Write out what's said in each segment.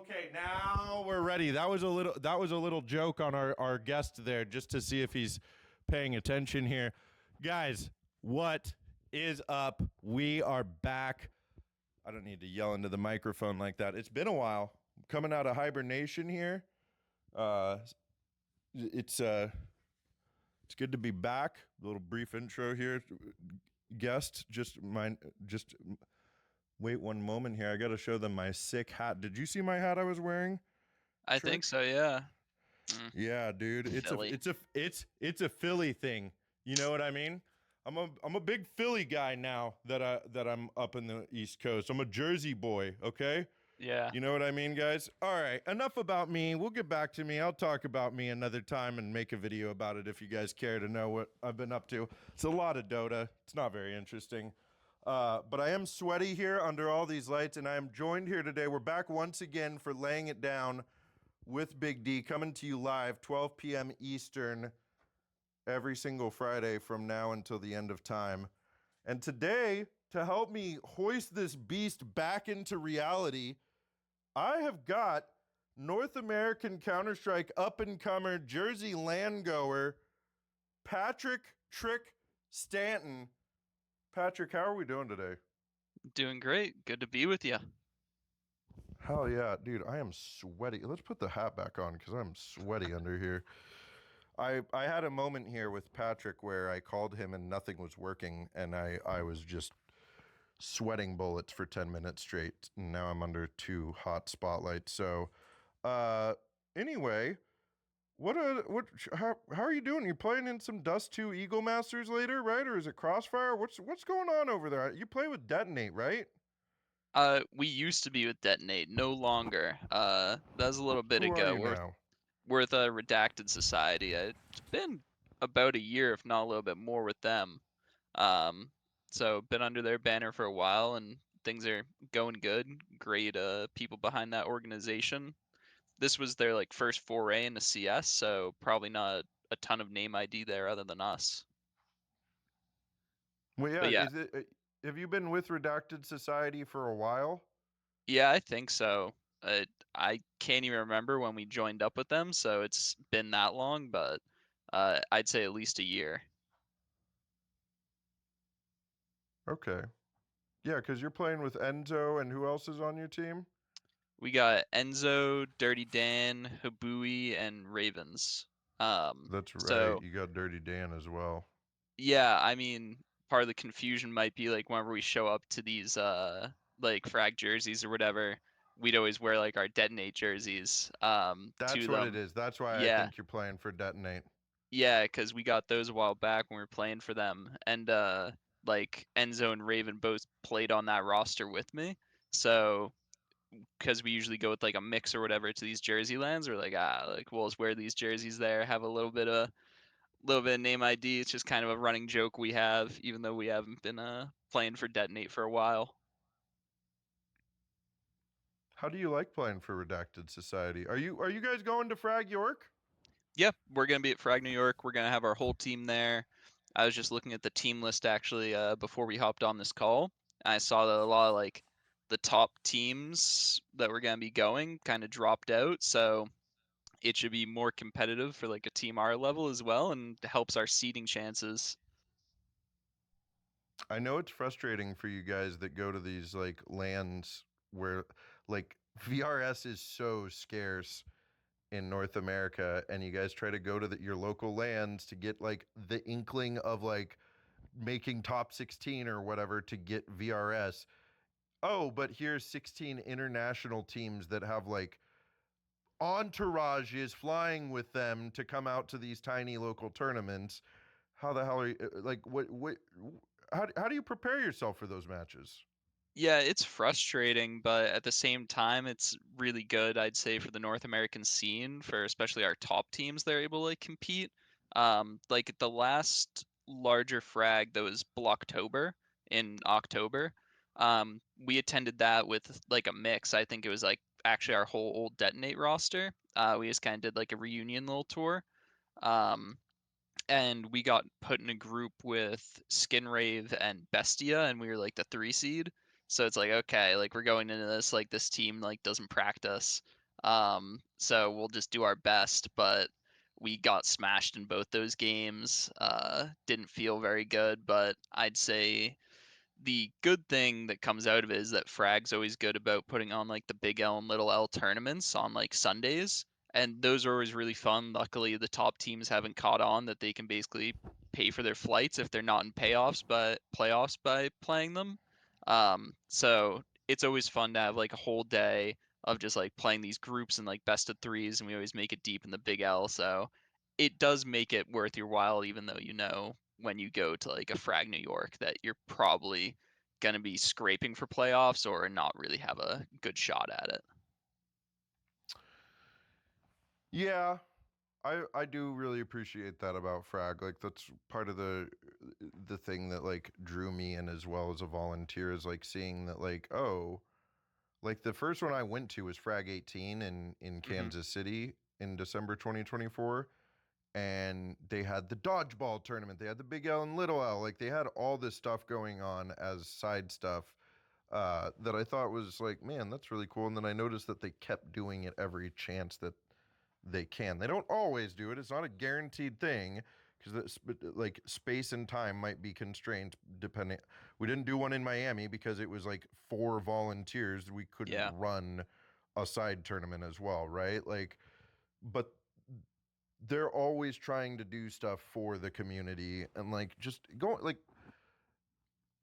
Okay, now we're ready. That was a little joke on our guest there, just to see if he's paying attention here. Guys, what is up? We are back. I don't need to yell into the microphone like that. It's been a while. I'm coming out of hibernation here. It's good to be back. A little brief intro here. Guest, just wait one moment here. I got to show them my sick hat. Did you see my hat I was wearing? I think Trick? so, yeah. Yeah, dude. Philly. It's a Philly thing. You know what I mean? I'm a big Philly guy now that I'm up in the East Coast. I'm a Jersey boy, okay? Yeah. You know what I mean, guys? All right, enough about me. We'll get back to me. I'll talk about me another time and make a video about it if you guys care to know what I've been up to. It's a lot of Dota. It's not very interesting. But I am sweaty here under all these lights, and I am joined here today. We're back once again for Laying It Down with Big D, coming to you live, 12 p.m. Eastern, every single Friday from now until the end of time. And today, to help me hoist this beast back into reality, I have got North American Counter-Strike up-and-comer, Jersey land-goer, Tr1ck Stanton. Patrick, how are we doing today? Doing great. Good to be with you. Hell yeah, dude, I am sweaty. Let's put the hat back on because I'm sweaty under here. I had a moment here with Patrick where I called him and nothing was working, and I was just sweating bullets for 10 minutes straight. And now I'm under two hot spotlights. So, anyway, how are you doing? You playing in some Dust 2 Eagle Masters later, right? Or is it Crossfire? What's going on over there? You play with Detonate, right? We used to be with Detonate, no longer. That was a little bit Who are ago. you now? We're with a Redacted Society. It's been about a year, if not a little bit more, with them. Um, so been under their banner for a while, and things are going good. Great people behind that organization. This was their like first foray into CS, so probably not a ton of name ID there other than us. Well, yeah, But yeah, have you been with Redacted Society for a while? Yeah, I think so. I can't even remember when we joined up with them, so it's been that long, but I'd say at least a year. Okay. Yeah, because you're playing with Enzo, and who else is on your team? We got Enzo, Dirty Dan, Habui, and Ravens. That's right. So You got Dirty Dan as well. yeah, I mean, part of the confusion might be like whenever we show up to these like frag jerseys or whatever, we'd always wear like our detonate jerseys That's to what it them. is. That's why I Yeah. think you're playing for Detonate. Yeah, because we got those a while back when we were playing for them, and like Enzo and Raven both played on that roster with me. So because we usually go with like a mix or whatever to these jersey lands, we're like we'll just wear these jerseys there, have a little bit of name ID. It's just kind of a running joke we have, even though we haven't been playing for Detonate for a while. How do you like playing for Redacted Society? Are you guys going to Frag York? Yep, we're gonna be at Frag New York. We're gonna have our whole team there. I was just looking at the team list actually before we hopped on this call. I saw that a lot of like the top teams that were gonna be going kind of dropped out, so it should be more competitive for like a team our level as well, and helps our seeding chances. I know it's frustrating for you guys that go to these like lands where like VRS is so scarce in North America, and you guys try to go to your local lands to get like the inkling of like making top 16 or whatever to get VRS. Oh, but here's 16 international teams that have like entourages flying with them to come out to these tiny local tournaments. How the hell are you like what how do you prepare yourself for those matches? Yeah, it's frustrating, but at the same time, it's really good, I'd say, for the North American scene, for especially our top teams, they're able to like compete. Like the last larger frag that was Blocktober in October, we attended that with like a mix. I think it was like actually our whole old Detonate roster. We just kind of did like a reunion little tour. Um, and we got put in a group with Skinrave and Bestia, and we were like the 3 seed. So it's like okay, like we're going into this like this team like doesn't practice, So we'll just do our best, but we got smashed in both those games. Didn't feel very good, but I'd say the good thing that comes out of it is that Frag's always good about putting on like the Big L and Little L tournaments on like Sundays, and those are always really fun. Luckily, the top teams haven't caught on that they can basically pay for their flights if they're not in payoffs but playoffs by playing them. So it's always fun to have like a whole day of just like playing these groups and like best of threes, and we always make it deep in the Big L. So it does make it worth your while, even though you know when you go to like a Frag New York that you're probably going to be scraping for playoffs or not really have a good shot at it. Yeah, I do really appreciate that about Frag. Like that's part of the thing that like drew me in as well as a volunteer is like seeing that like, oh, like the first one I went to was Frag 18 in Hmm. Kansas City in December 2024, and they had the dodgeball tournament. They had the Big L and Little L. Like they had all this stuff going on as side stuff that I thought was like, man, that's really cool. And then I noticed that they kept doing it every chance that they can. They don't always do it. It's not a guaranteed thing because like space and time might be constrained depending. We didn't do one in Miami because it was like 4 volunteers. We couldn't Yeah. run a side tournament as well, right? Like, but they're always trying to do stuff for the community and like just going like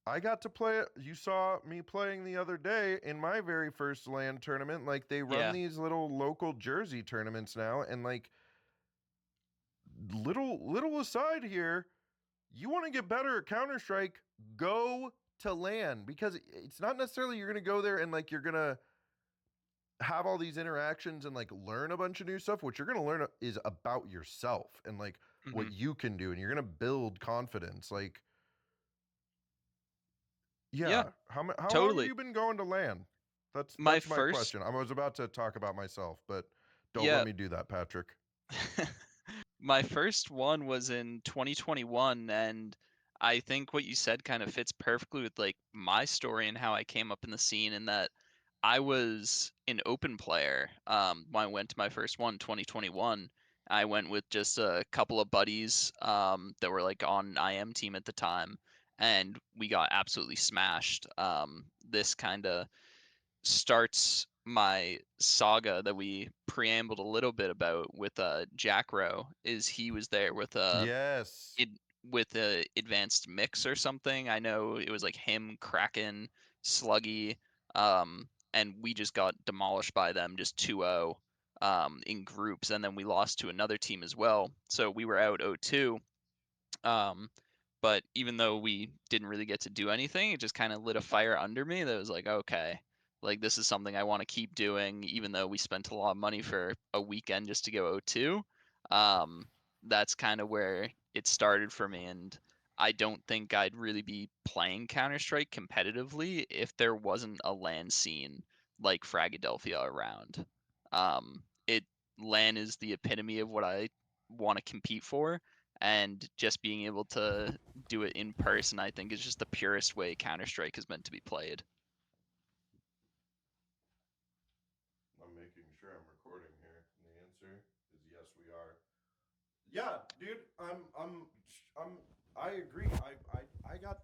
I got to play it. You saw me playing the other day in my very first LAN tournament. Like they run Yeah. these little local jersey tournaments now, and like little aside here, you want to get better at Counter Strike, go to LAN because it's not necessarily you're gonna go there and like you're gonna have all these interactions and like learn a bunch of new stuff. What you're gonna learn is about yourself and like Hmm. what you can do, and you're gonna build confidence. Like, Yeah, yeah, how long have totally. you been going to LAN? My That's my first, question. I was about to talk about myself, but don't let yeah, me do that, Patrick. my first one was in 2021, and I think what you said kind of fits perfectly with like my story and how I came up in the scene, in that I was an open player when I went to my first one, 2021. I went with just a couple of buddies that were like on an IM team at the time, and we got absolutely smashed. This kind of starts my saga that we preambled a little bit about with Jachro. Is he was there with Yes. it with a advanced mix or something. I know it was like him, Kraken, Sluggy, and we just got demolished by them, just 2-0 in groups, and then we lost to another team as well. So we were out 0-2. Um, but even though we didn't really get to do anything, it just kind of lit a fire under me that was like, okay, like this is something I want to keep doing, even though we spent a lot of money for a weekend just to go 0-2. Um, that's kind of where it started for me, and I don't think I'd really be playing Counter Strike competitively if there wasn't a LAN scene like Fragadelphia around. It LAN is the epitome of what I want to compete for, and just being able to do it in person, I think, is just the purest way Counter Strike is meant to be played. I'm making sure I'm recording here. And the answer is yes, we are. Yeah, dude, I'm I agree. I got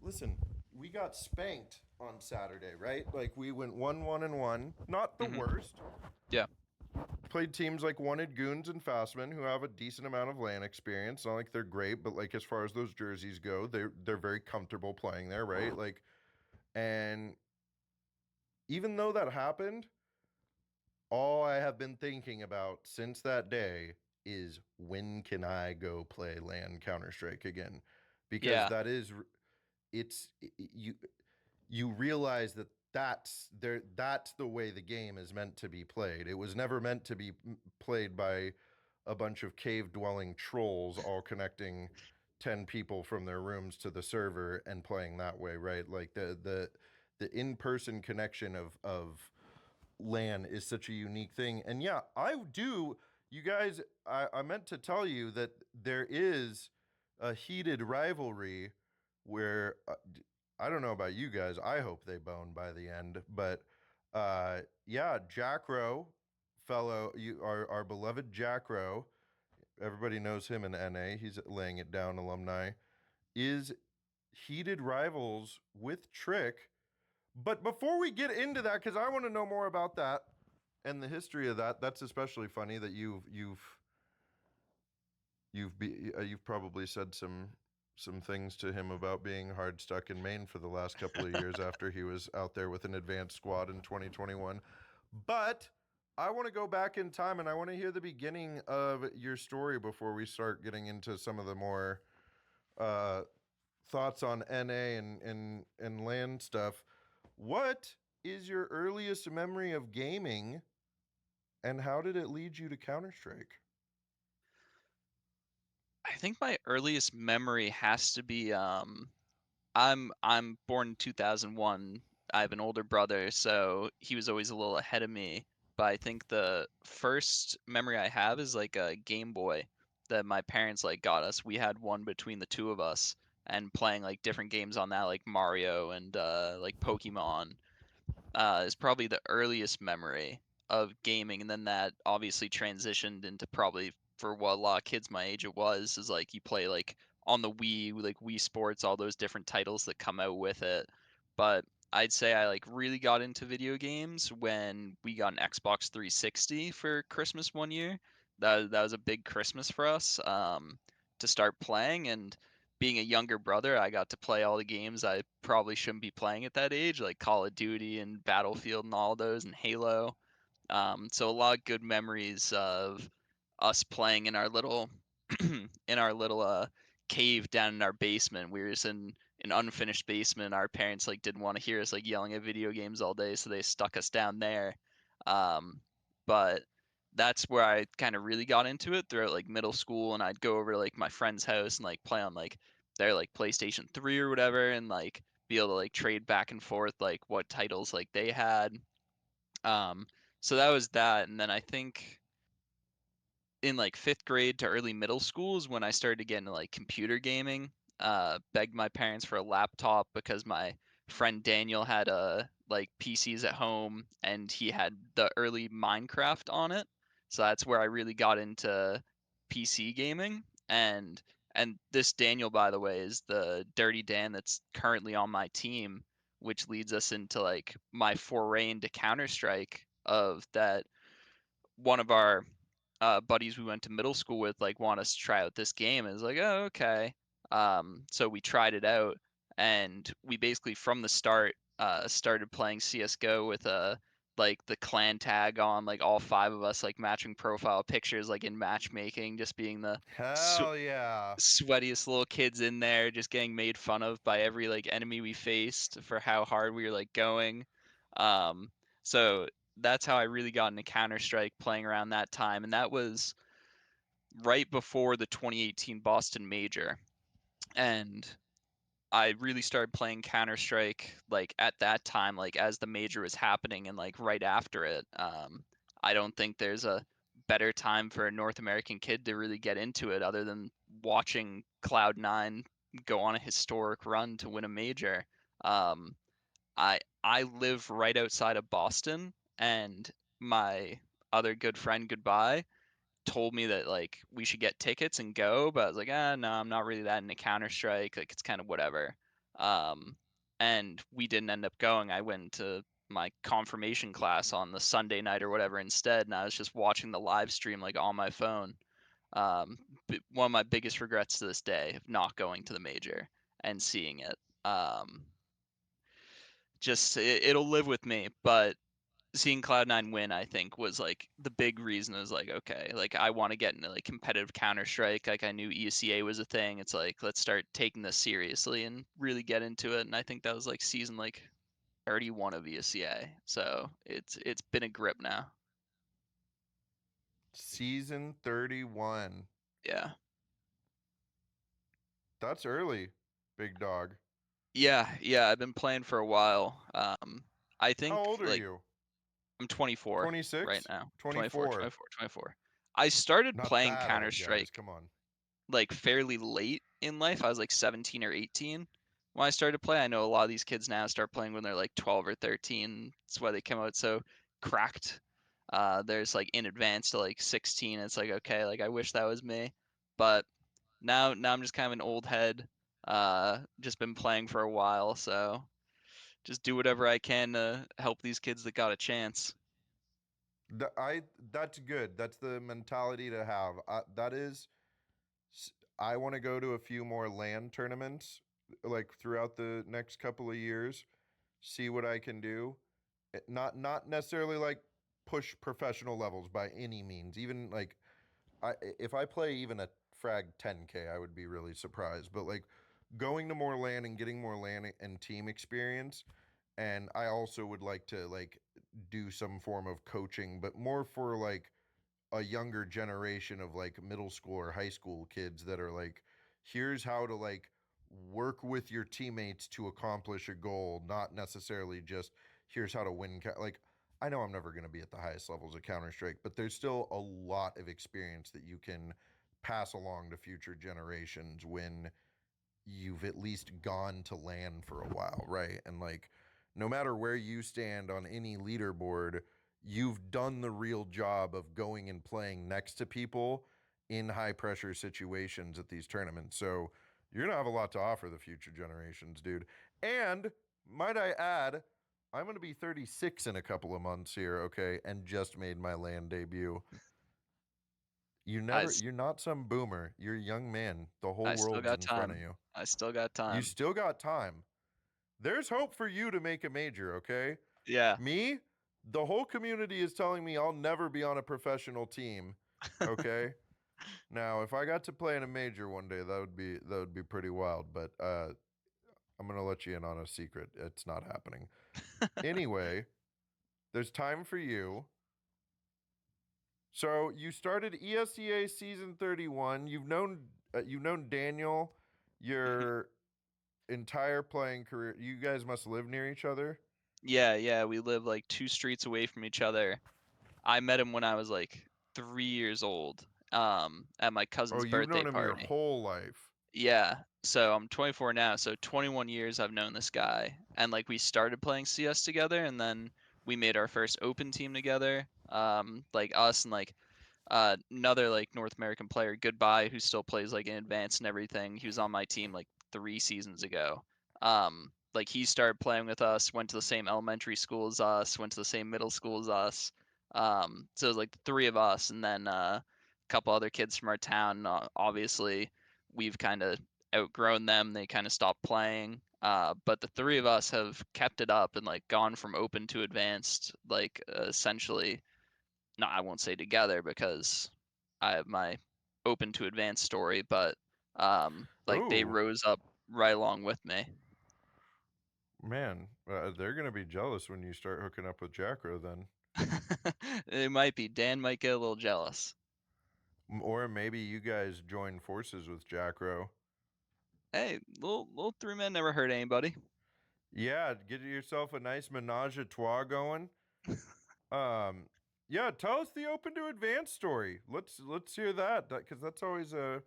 listen, we got spanked on Saturday, right? Like we went 1-1-1. Not the Hmm. worst. Yeah, Played teams like Wanted Goons and Fastman who have a decent amount of LAN experience. Not like they're great, but like as far as those jerseys go, they're very comfortable playing there, right? Like and even though that happened, all I have been thinking about since that day is when can I go play LAN Counter Strike again? Because yeah, that is it's you realize that that's the way the game is meant to be played. It was never meant to be played by a bunch of cave dwelling trolls all connecting 10 people from their rooms to the server and playing that way, right? Like the in-person connection of LAN is such a unique thing. And yeah, I do. You guys, I meant to tell you that there is a heated rivalry where I don't know about you guys. I hope they bone by the end. But yeah, Jachro. fellow, our beloved Jachro, everybody knows him in NA. He's laying it down alumni, is heated rivals with Tr1ck. But before we get into that, because I want to know more about that and the history of that, that's especially funny that you've probably said some things to him about being hard stuck in Maine for the last couple of years after he was out there with an advanced squad in 2021. But I want to go back in time and I want to hear the beginning of your story before we start getting into some of the more uh, thoughts on NA and land stuff. What is your earliest memory of gaming, and how did it lead you to Counter-Strike? I think my earliest memory has to be I'm born in 2001. I have an older brother, so he was always a little ahead of me. But I think the first memory I have is like a Game Boy that my parents like got us. We had one between the two of us and playing like different games on that, like Mario and like Pokemon is probably the earliest memory of gaming, and then that obviously transitioned into probably for what a lot of kids my age it was is like you play like on the Wii, like Wii Sports, all those different titles that come out with it. But I'd say I like really got into video games when we got an Xbox 360 for Christmas one year. That was a big Christmas for us to start playing, and being a younger brother, I got to play all the games I probably shouldn't be playing at that age, like Call of Duty and Battlefield and all those and Halo. So a lot of good memories of us playing in our little in our little cave down in our basement. We were just in an unfinished basement. Our parents like didn't want to hear us like yelling at video games all day, so they stuck us down there. Um, but that's where I kind of really got into it throughout like middle school, and I'd go over to like my friend's house and like play on like their like PlayStation 3 or whatever, and like be able to like trade back and forth like what titles like they had. Um, so that was that, and then I think in like fifth grade to early middle school is when I started to get into like computer gaming. Begged my parents for a laptop because my friend Daniel had like PCs at home and he had the early Minecraft on it. So that's where I really got into PC gaming. And this Daniel, by the way, is the Dirty Dan that's currently on my team, which leads us into like my foray into Counter Strike of that one of our buddies we went to middle school with like want us to try out this game. And it's like, oh, okay. So we tried it out, and we basically from the start started playing CS:GO with like the clan tag on, like all five of us like matching profile pictures, like in matchmaking, just being the sw- Hell yeah. sweatiest little kids in there, just getting made fun of by every like enemy we faced for how hard we were like going. Um, so that's how I really got into Counter Strike playing around that time, and that was right before the 2018 Boston Major, and I really started playing Counter Strike like at that time, like as the major was happening, and like right after it. I don't think there's a better time for a North American kid to really get into it other than watching Cloud9 go on a historic run to win a major. Um, I live right outside of Boston, and my other good friend Goodbye told me that like we should get tickets and go, but I was like, ah, no, I'm not really that into Counter Strike. Like it's kind of whatever. Um, and we didn't end up going. I went to my confirmation class on the Sunday night or whatever instead, and I was just watching the live stream like on my phone. Um, One of my biggest regrets to this day of not going to the major and seeing it. Um, just it'll live with me, but seeing Cloud9 win, I think, was like the big reason. Is like, okay, like I want to get into like competitive Counter Strike. Like I knew ESEA was a thing. It's like let's start taking this seriously and really get into it. And I think that was like season like 31 of ESEA. So it's been a grip now. Season 31. Yeah. That's early, big dog. Yeah. I've been playing for a while. I How think old are like you? I'm 24 right 26? now. 24, 24. 24, 24. I started Not playing that Counter old, guys. Strike Come on. like fairly late in life. I was like 17 or 18 when I started to play. I know a lot of these kids now start playing when they're like 12 or 13. That's why they come out so cracked. There's like in advance to like 16. It's like okay, like I wish that was me, but now I'm just kind of an old head. Just been playing for a while, so just do whatever I can to help these kids that got a chance. That's good. That's the mentality to have. That is, I want to go to a few more land tournaments like throughout the next couple of years, see what I can do. Not necessarily like push professional levels by any means. Even like if I play even a frag 10K, I would be really surprised. But like going to more land and getting more land and team experience, and I also would like to like do some form of coaching, but more for like a younger generation of like middle school or high school kids that are like, here's how to like work with your teammates to accomplish a goal, not necessarily just here's how to win. Like, I know I'm never going to be at the highest levels of Counter Strike, but there's still a lot of experience that you can pass along to future generations when you've at least gone to land for a while, right? And like, no matter where you stand on any leaderboard, you've done the real job of going and playing next to people in high pressure situations at these tournaments. So you're gonna have a lot to offer the future generations, dude. And might I add, I'm gonna be 36 in a couple of months here, okay, and just made my land debut. I, s- You're not some boomer. You're a young man. The whole I still world's got in front of time. you. I still got You time. still got time. There's hope for you to make a major, okay? Yeah. Me, the whole community is telling me I'll never be on a professional team, okay? Now, if I got to play in a major one day, that would be pretty wild, but I'm going to let you in on a secret. It's not happening. Anyway, there's time for you. So, you started ESEA season 31. You've known Daniel Mhm. your entire playing career. You guys must live near each other. Yeah, yeah, we live like 2 streets away from each other. I met him when I was like 3 years old, at my Oh, cousin's you've birthday known him your party. whole life. Yeah, so I'm 24 now, so 21 years I've known this guy, and like we started playing CS together, and then we made our first open team together. Like us and like another like North American player, Goodbye, who still plays like in advance and everything. He was on my team like 3 seasons ago. Like he started playing with us, went to the same elementary school as us, went to the same middle school as us. So it was like the three of us, and then a couple other kids from our town. Obviously, we've kind of outgrown them. They kind of stopped playing. But the three of us have kept it up and like gone from open to advanced, like essentially no, I won't say together because I have my open to advanced story, but like they Oh, rose up right along with me. man. They're going to be jealous when you start hooking up with Jachro then. It might be Dan might get a little jealous. Or maybe you guys join forces with Jachro. Hey, little three men never hurt anybody. Yeah, get yourself a nice menage a trois going. Um, yeah, tell us the open to advanced story. Let's hear that because that's always a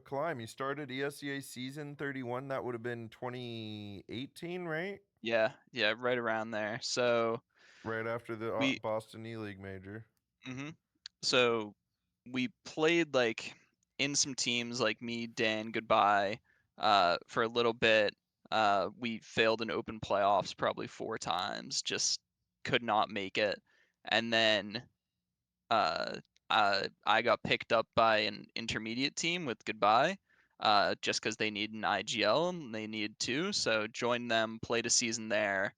climb. You started ESEA season 31. That would have been 2018, right? Yeah, yeah, right around there. So Right after the we Boston E League major. hmm so we played like in some teams like me, Dan, Goodbye, for a little bit. We failed in open playoffs probably 4 times, just could not make it. And then uh, I got picked up by an intermediate team with Goodbye, just because they need an IGL and they needed two. So joined them, played a season there,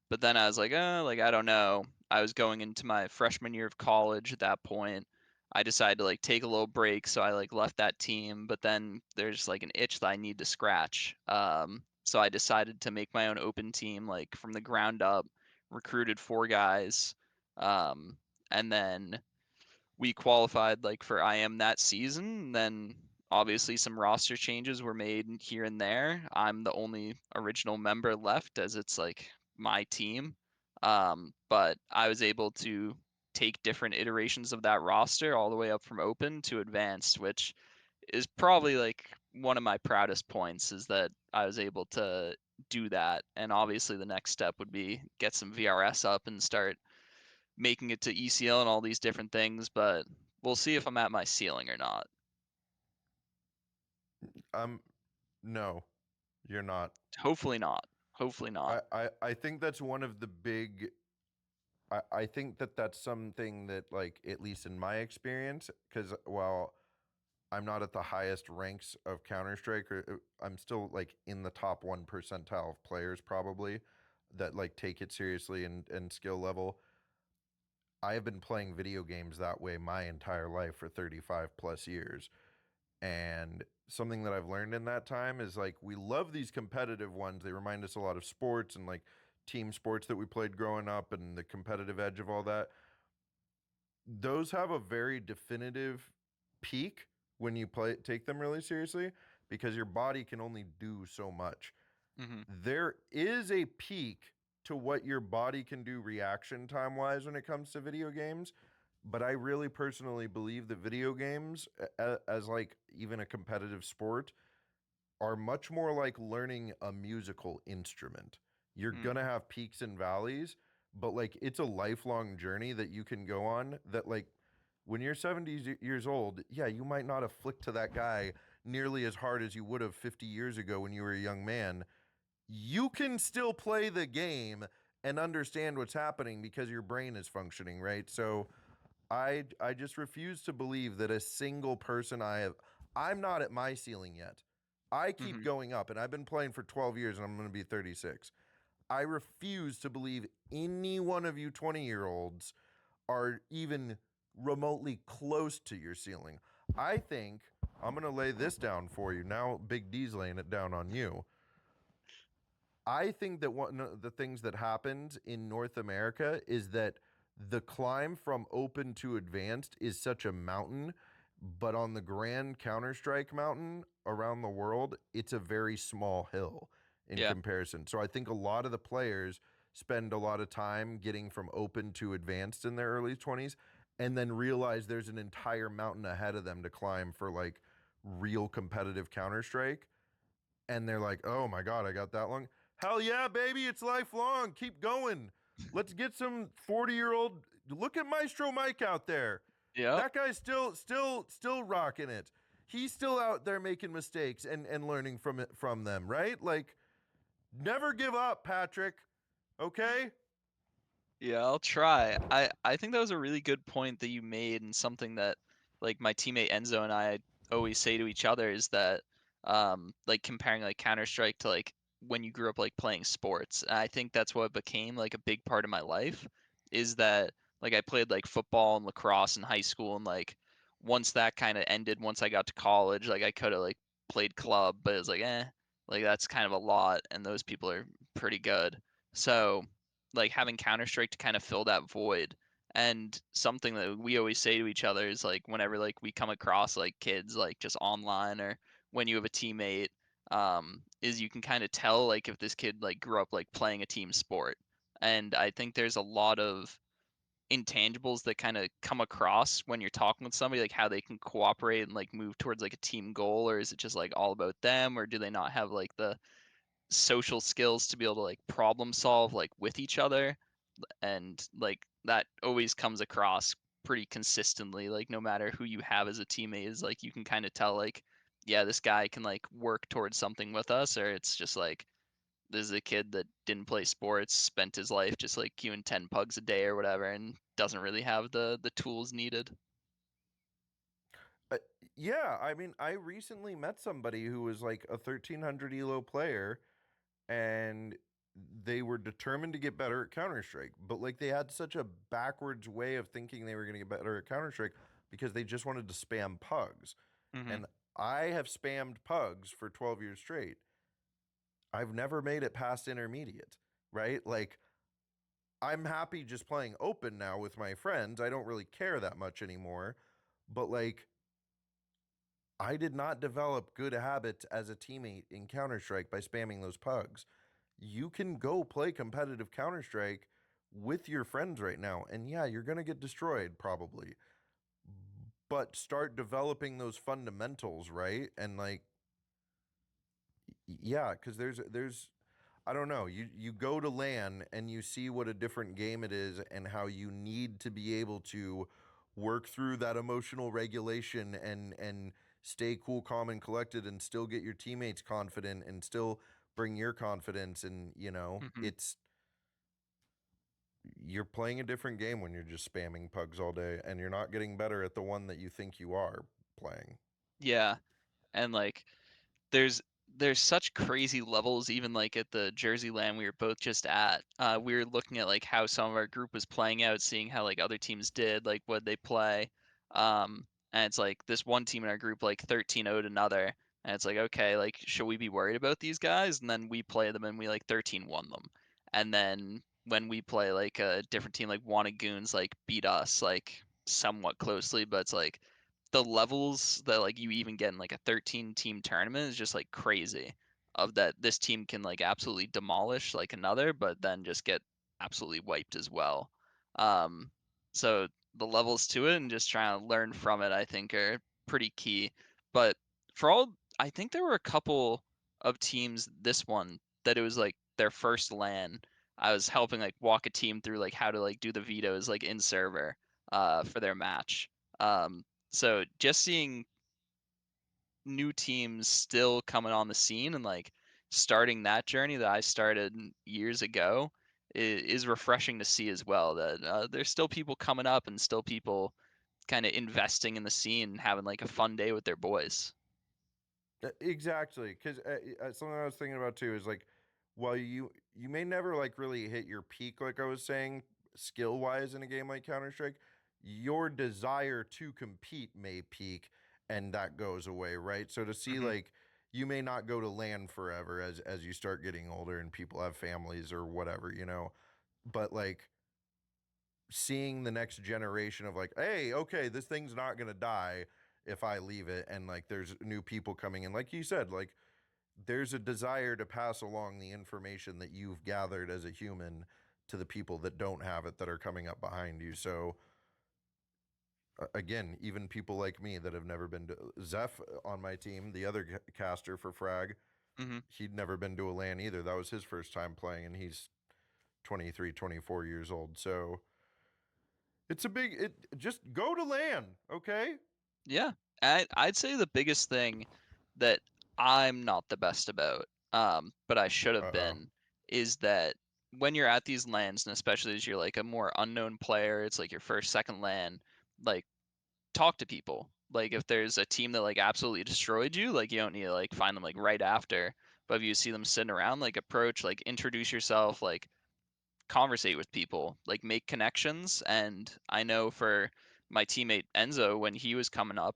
but then I was like, like I don't know. I was going into my freshman year of college at that point. I decided to like take a little break, so I like left that team. But then there's like an itch that I need to scratch. So I decided to make my own open team, like from the ground up. Recruited 4 guys, um, and then we qualified like for IM that season. And then obviously some roster changes were made here and there. I'm the only original member left as it's like my team. But I was able to take different iterations of that roster all the way up from open to advanced, which is probably like one of my proudest points is that I was able to do that. And obviously the next step would be get some VRS up and start making it to ECL and all these different things, but we'll see if I'm at my ceiling or not. No, you're not. Hopefully not. Hopefully not. I think that's one of the big. I think that that's something that, like, at least in my experience, because while I'm not at the highest ranks of Counter Strike, or I'm still like in the top 1 percentile of players probably that like take it seriously and skill level. I have been playing video games that way my entire life for 35 plus years. And something that I've learned in that time is like we love these competitive ones. They remind us a lot of sports and like team sports that we played growing up and the competitive edge of all that. Those have a very definitive peak when you take them really seriously because your body can only do so much. Hmm. There is a peak to what your body can do reaction time wise when it comes to video games, but I really personally believe that video games as like even a competitive sport are much more like learning a musical instrument. You're Mm. going to have peaks and valleys, but like it's a lifelong journey that you can go on that like when you're 70 years old, yeah, you might not have flicked to that guy nearly as hard as you would have 50 years ago when you were a young man. You can still play the game and understand what's happening because your brain is functioning, right? So I just refuse to believe that a single person I'm not at my ceiling yet. I keep Hmm. going up and I've been playing for 12 years and I'm going to be 36. I refuse to believe any one of you 20-year-olds are even remotely close to your ceiling. I think I'm going to lay this down for you. Now Big D's laying it down on you. I think that one of the things that happened in North America is that the climb from open to advanced is such a mountain, but on the grand Counter Strike mountain around the world, it's a very small hill in Yeah. comparison. So I think a lot of the players spend a lot of time getting from open to advanced in their early 20s and then realize there's an entire mountain ahead of them to climb for like real competitive Counter Strike. And they're like, oh my God, I got that long. Hell yeah, baby, it's lifelong. Keep going. Let's get some 40-year-old. Look at Maestro Mike out there. Yep. That guy's still rocking it. He's still out there making mistakes and learning from them, right? Like, never give up, Patrick. Okay? Yeah, I'll try. I think that was a really good point that you made, and something that like my teammate Enzo and I always say to each other is that like comparing like Counter-Strike to like when you grew up like playing sports. And I think that's what became like a big part of my life is that like I played like football and lacrosse in high school, and like once that kind of ended, once I got to college, like I could have like played club, but it was like like that's kind of a lot, and those people are pretty good. So like having Counter Strike to kind of fill that void. And something that we always say to each other is like whenever like we come across like kids like just online or when you have a teammate, is you can kind of tell like if this kid like grew up like playing a team sport. And I think there's a lot of intangibles that kind of come across when you're talking with somebody, like how they can cooperate and like move towards like a team goal, or is it just like all about them, or do they not have like the social skills to be able to like problem solve like with each other. And like that always comes across pretty consistently, like no matter who you have as a teammate, is like you can kind of tell like, yeah, this guy can like work towards something with us, or it's just like this is a kid that didn't play sports, spent his life just like queuing 10 pugs a day or whatever, and doesn't really have the tools needed. Uh, yeah, I mean, I recently met somebody who was like a 1300 elo player and they were determined to get better at Counter Strike, but like they had such a backwards way of thinking they were going to get better at Counter Strike because they just wanted to spam pugs. Hmm. And I have spammed pugs for 12 years straight. I've never made it past intermediate, right? Like I'm happy just playing open now with my friends. I don't really care that much anymore. But like I did not develop good habits as a teammate in Counter Strike by spamming those pugs. You can go play competitive Counter Strike with your friends right now. And yeah, you're going to get destroyed probably. But start developing those fundamentals, right? And like, yeah, because there's I don't know. You go to LAN and you see what a different game it is and how you need to be able to work through that emotional regulation and stay cool, calm, and collected and still get your teammates confident and still bring your confidence and Hmm. it's you're playing a different game when you're just spamming pugs all day and you're not getting better at the one that you think you are playing. Yeah, and like there's there's such crazy levels even like at the Jersey land we were both just at. We were looking at like how some of our group was playing out, seeing how like other teams did, like what they play. And it's like this one team in our group like 13-0'd another. And it's like, okay, like should we be worried about these guys? And then we play them and we like 13-1 them. And then when we play like a different team like Wannagoons like beat us like somewhat closely, but it's like the levels that like you even get in like a 13 team tournament is just like crazy of that this team can like absolutely demolish like another but then just get absolutely wiped as well. um so the levels to it and just trying to learn from it I think are pretty key. But for all, I think there were a couple of teams this one that it was like their first LAN. I was helping like walk a team through like how to like do the vetoes like in server for their match. So just seeing new teams still coming on the scene and like starting that journey that I started years ago is refreshing to see as well. That there's still people coming up and still people kind of investing in the scene, and having like a fun day with their boys. Exactly, because something I was thinking about too is like, while you may never like really hit your peak, like I was saying, skill wise in a game like Counter Strike, your desire to compete may peak, and that goes away, right? So to see Hmm. like you may not go to LAN forever as you start getting older and people have families or whatever, but like seeing the next generation of like, hey, okay, this thing's not gonna die if I leave it, and like there's new people coming in, like you said, like there's a desire to pass along the information that you've gathered as a human to the people that don't have it that are coming up behind you. So again, even people like me that have never been to Zeph on my team, the other caster for Frag, Hmm. he'd never been to a LAN either. That was his first time playing, and he's 23, 24 years old. So it's a big it just go to LAN, okay? Yeah, I'd say the biggest thing that I'm not the best about, but I should have Uh-oh. been, is that when you're at these lands, and especially as you're like a more unknown player, it's like your first, second land, like talk to people. Like if there's a team that like absolutely destroyed you, like you don't need to like find them like right after. But if you see them sitting around, like approach, like introduce yourself, like conversate with people, like make connections. And I know for my teammate Enzo, when he was coming up,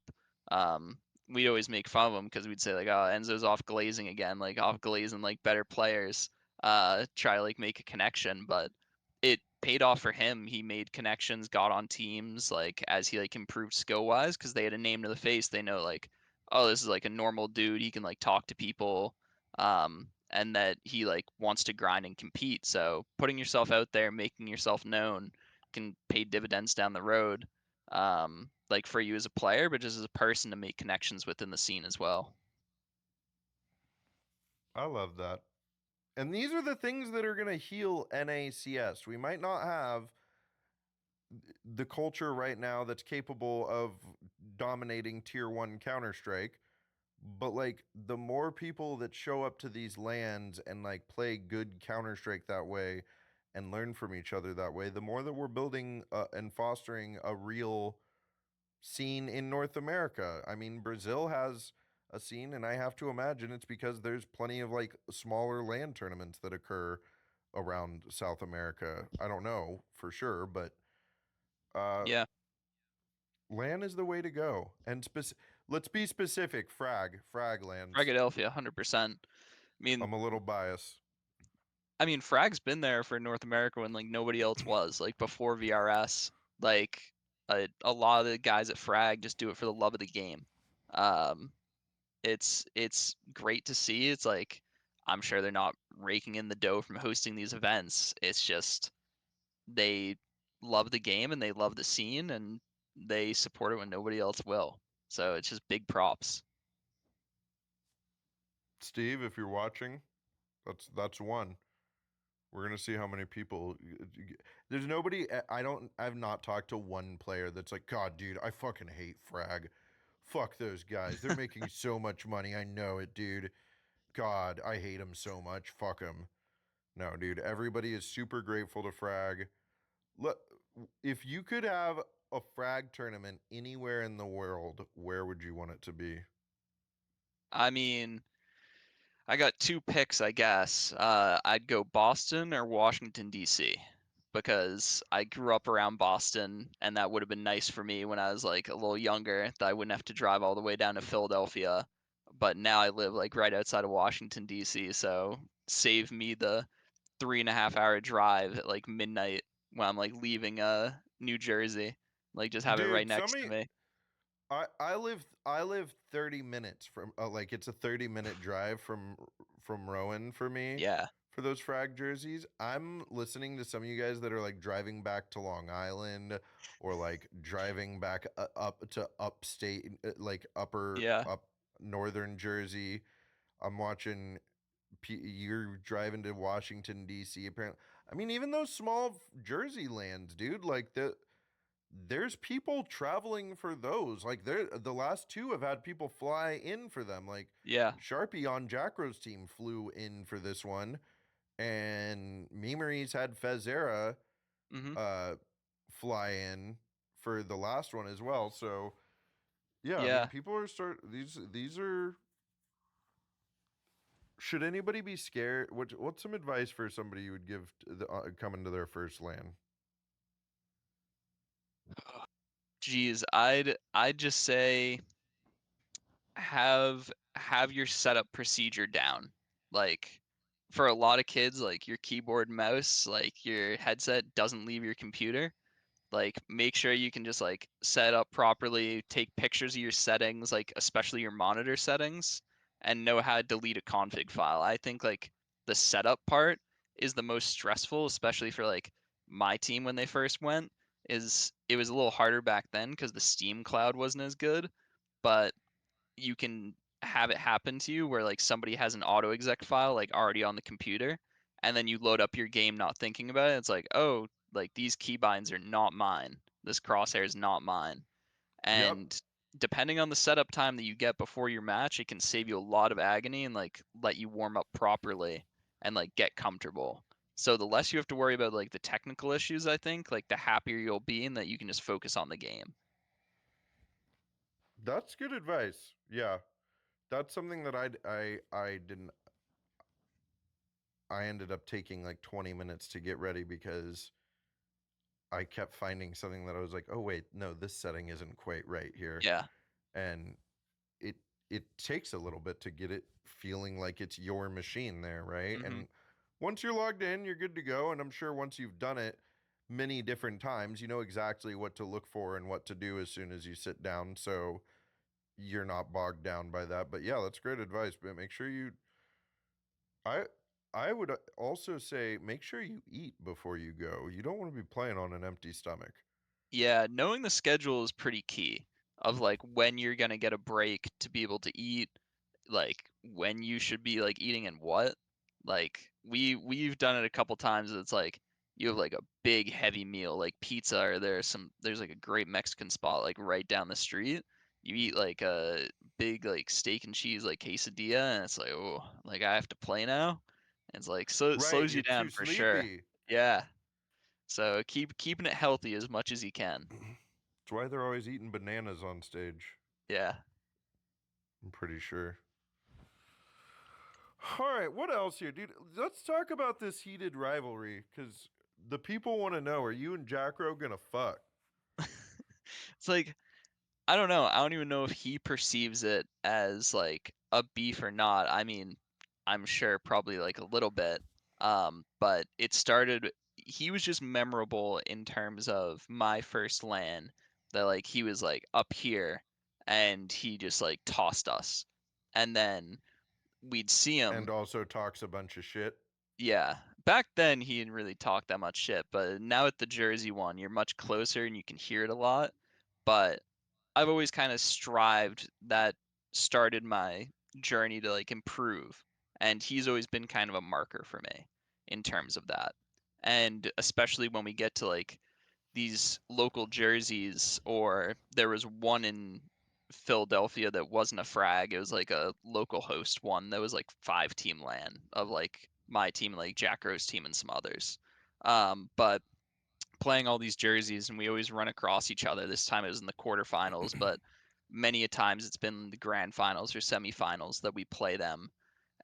we'd always make fun of him because we'd say like, "Oh, Enzo's off glazing again, like off glazing like better players." Try to like make a connection, but it paid off for him. He made connections, got on teams, like as he like improved skill wise, because they had a name to the face. They know like, oh, this is like a normal dude. He can like talk to people. And that he like wants to grind and compete. So putting yourself out there, making yourself known, can pay dividends down the road. Like for you as a player, but just as a person to make connections within the scene as well. I love that. And these are the things that are going to heal NACS. We might not have the culture right now that's capable of dominating tier 1 Counter Strike, but like the more people that show up to these lands and like play good Counter Strike that way and learn from each other that way, the more that we're building and fostering a real scene in North America. I mean, Brazil has a scene, and I have to imagine it's because there's plenty of like smaller land tournaments that occur around South America. I don't know for sure, but uh, Yeah, land is the way to go. And let's be specific. Frag lands. Philadelphia, 100%. I mean, I'm a little biased. Frag's been there for North America when like nobody else was, like before VRS. Like a lot of the guys at Frag just do it for the love of the game. Um, it's great to see. It's like I'm sure they're not raking in the dough from hosting these events. It's just they love the game and they love the scene and they support it when nobody else will. So it's just big props. Steve, if you're watching, that's one. We're gonna see how many people. There's nobody. I don't. I've not talked to one player that's like, God, dude, I fucking hate frag. Fuck those guys. They're making so much money. I know it, dude. God, I hate them so much. Fuck them. No, dude. Everybody is super grateful to frag. Look, if you could have a frag tournament anywhere in the world, where would you want it to be? I mean, I got two picks, I guess. I'd go Boston or Washington, D.C. because I grew up around Boston, and that would have been nice for me when I was like a little younger, that I wouldn't have to drive all the way down to Philadelphia. But now I live like right outside of Washington, D.C., so save me the 3.5 hour drive at like midnight when I'm like leaving New Jersey. Like just have it right Dude, next to somebody me. I live 30 minutes from like it's a 30-minute drive from Rowan for me Yeah. for those frag jerseys. I'm listening to some of you guys that are like driving back to Long Island or like driving back up to upstate like upper Yeah. up northern Jersey. I'm watching you're driving to Washington D.C. apparently. I mean even those small Jersey lands, dude, like there's people traveling for those. Like the last two have had people fly in for them. Like Yeah. Sharpie on Jachro's team flew in for this one, and Memories had Fezera Mhm. uh fly in for the last one as well. So yeah, I mean Yeah. people are start these are should anybody be scared? What's some advice for somebody you would give to coming to their first land? Geez, I'd just say have your setup procedure down. Like for a lot of kids, like your keyboard, mouse, like your headset doesn't leave your computer. Like make sure you can just like set up properly, take pictures of your settings, like especially your monitor settings, and know how to delete a config file. I think like the setup part is the most stressful, especially for like my team when they first went, is it was a little harder back then because the Steam cloud wasn't as good, but you can have it happen to you where like somebody has an auto exec file like already on the computer, and then you load up your game not thinking about it. It's like, oh, like these keybinds are not mine. This crosshair is not mine. Yep, And depending on the setup time that you get before your match, it can save you a lot of agony and like let you warm up properly and like get comfortable. So the less you have to worry about like the technical issues, I think, like the happier you'll be and that you can just focus on the game. that's good advice. Yeah, that's something that I didn't. I ended up taking like 20 minutes to get ready because I kept finding something that I was like, oh wait, no, this setting isn't quite right here, Yeah. and it it takes a little bit to get it feeling like it's your machine there, right? Hmm. And once you're logged in, you're good to go. And I'm sure once you've done it many different times, you know exactly what to look for and what to do as soon as you sit down. So you're not bogged down by that. But yeah, that's great advice. But make sure you I I would also say make sure you eat before you go. You don't want to be playing on an empty stomach. Yeah, knowing the schedule is pretty key of like when you're gonna get a break to be able to eat, like when you should be like eating and what. Like we've done it a couple times. It's like you have like a big heavy meal like pizza, or there's like a great Mexican spot like right down the street. You eat like a big like steak and cheese like quesadilla, and it's like, oh, like I have to play now. And it's like, so it Right, slows you're you too down for sure. sleepy. Yeah. So keeping it healthy as much as you can. That's why they're always eating bananas on stage. Yeah. I'm pretty sure. All right, what else here, dude? Let's talk about this heated rivalry because the people want to know: are you and Jachro gonna fuck? It's like I don't know. I don't even know if he perceives it as like a beef or not. I mean, I'm sure probably like a little bit. But it started he was just memorable in terms of my first LAN that like he was like up here and he just like tossed us. And then we'd see And him. also talks a bunch of shit. Yeah. Back then he didn't really talk that much shit, but now at the Jersey one, you're much closer and you can hear it a lot. But I've always kind of strived that started my journey to like improve. And he's always been kind of a marker for me. in terms of that. And especially when we get to like these local jerseys, or there was one in Philadelphia that wasn't a frag. It was like a local host one that was like 5-team LAN of like my team, like Jachro's team, and some others. But playing all these jerseys, and we always run across each other. This time it was in the quarterfinals, but many a times it's been the grand finals or semifinals that we play them,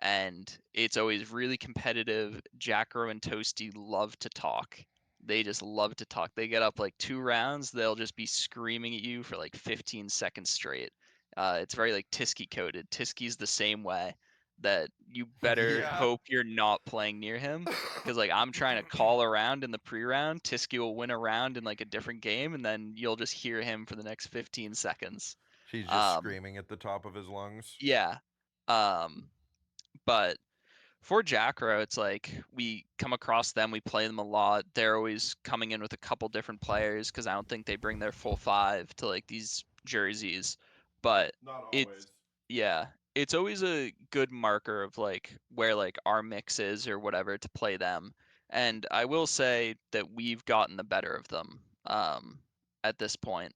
and it's always really competitive. Jachro and Toasty love to talk. They just love to talk. They get up like 2 rounds, they'll just be screaming at you for like 15 seconds straight. It's very like Tr1ck coded. Tr1ck's the same way, that you better Yeah. hope you're not playing near him, because like I'm trying to call around in the pre-round. Tr1ck will win a round in like a different game, and then you'll just hear him for the next 15 seconds. He's just Um, screaming at the top of his lungs. yeah. Um, but for Jachro, it's like we come across them, we play them a lot. They're always coming in with a couple different players because I don't think they bring their full five to like these jerseys. But Not it's, always. yeah, it's always a good marker of like where like our mix is or whatever to play them. And I will say that we've gotten the better of them at this point.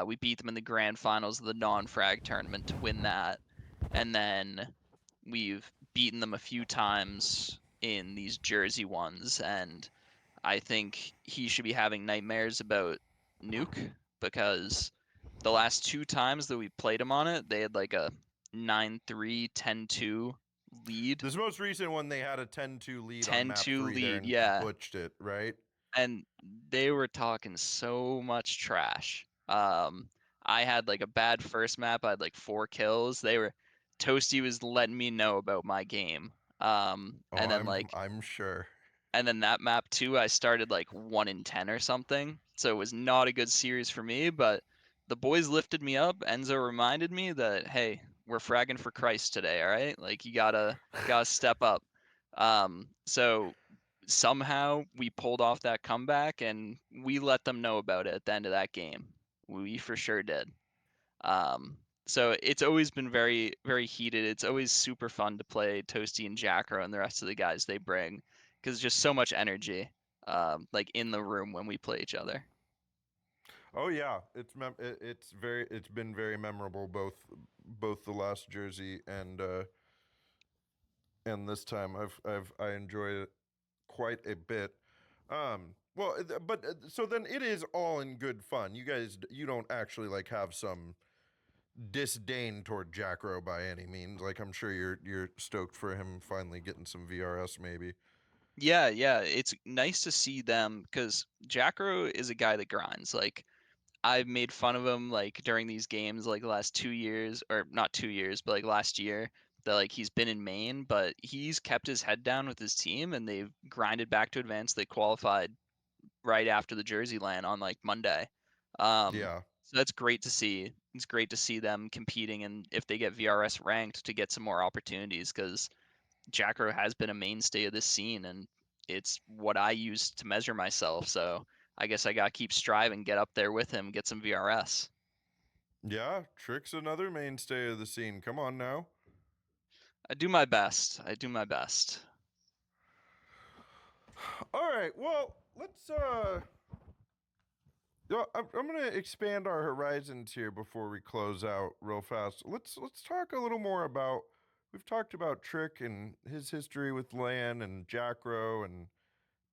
We beat them in the grand finals of the non-frag tournament to win that, and then we've beaten them a few times in these Jersey ones, and I think he should be having nightmares about Nuke, because the last 2 times that we played him on it, they had like a 9-3, 10-2 lead. This most recent one, they had a 10-2 lead on map 10-2 3 there lead, and yeah. butched it, right? And they were talking so much trash. I had like a bad first map. I had like 4 kills. Toasty was letting me know about my game. Oh, And then like I'm sure. and then that map too, I started like 1 in 10 or something. So it was not a good series for me, but the boys lifted me up. Enzo reminded me that, hey, we're fragging for Christ today, all right? Like you gotta step up. So somehow we pulled off that comeback, and we let them know about it at the end of that game. We for sure did. Um, so it's always been very, very heated. It's always super fun to play Toasty and Jachro and the rest of the guys they bring, because just so much energy, like in the room when we play each other. Oh yeah, it's been very memorable, both the last jersey and this time. I enjoyed it quite a bit. Well, so then it is all in good fun. You don't actually like have some disdain toward Jachro by any means. Like I'm sure you're stoked for him finally getting some VRS maybe. Yeah, yeah, it's nice to see them, because Jachro is a guy that grinds. Like I've made fun of him like during these games like the last 2 years, or not 2 years, but like last year, that like he's been in Maine, but he's kept his head down with his team, and they've grinded back to advance. They qualified right after the Jersey LAN on like Monday. Yeah. So that's great to see. It's great to see them competing, and if they get VRS ranked, to get some more opportunities, because Jachro has been a mainstay of this scene, and it's what I use to measure myself. So I guess I gotta keep striving, get up there with him, get some VRS. Yeah, Tr1ck's another mainstay of the scene. Come on now. I do my best. I do my best. All right. Well, let's I'm gonna expand our horizons here before we close out real fast. Let's talk a little more about. We've talked about Tr1ck and his history with Lan and Jachro and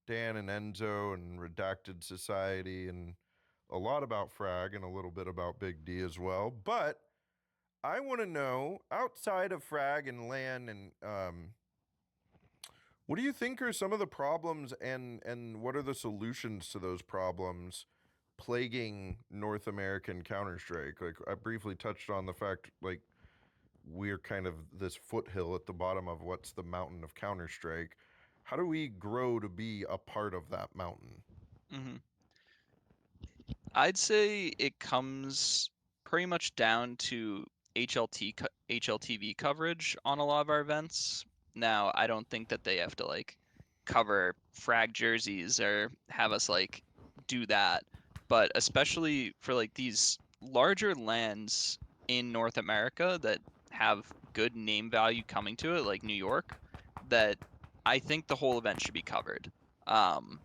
Dan and Enzo and Redacted Society and a lot about Frag and a little bit about Big D as well. But I want to know, outside of Frag and Lan and what do you think are some of the problems and what are the solutions to those problems plaguing North American Counter-Strike? Like I briefly touched on the fact like we're kind of this foothill at the bottom of what's the mountain of Counter-Strike. How do we grow to be a part of that mountain? hmm I'd say it comes pretty much down to HLTV coverage on a lot of our events. Now, I don't think that they have to like cover frag jerseys or have us like do that, but especially for like these larger lands in North America that have good name value coming to it, like New York, that I think the whole event should be covered. Um,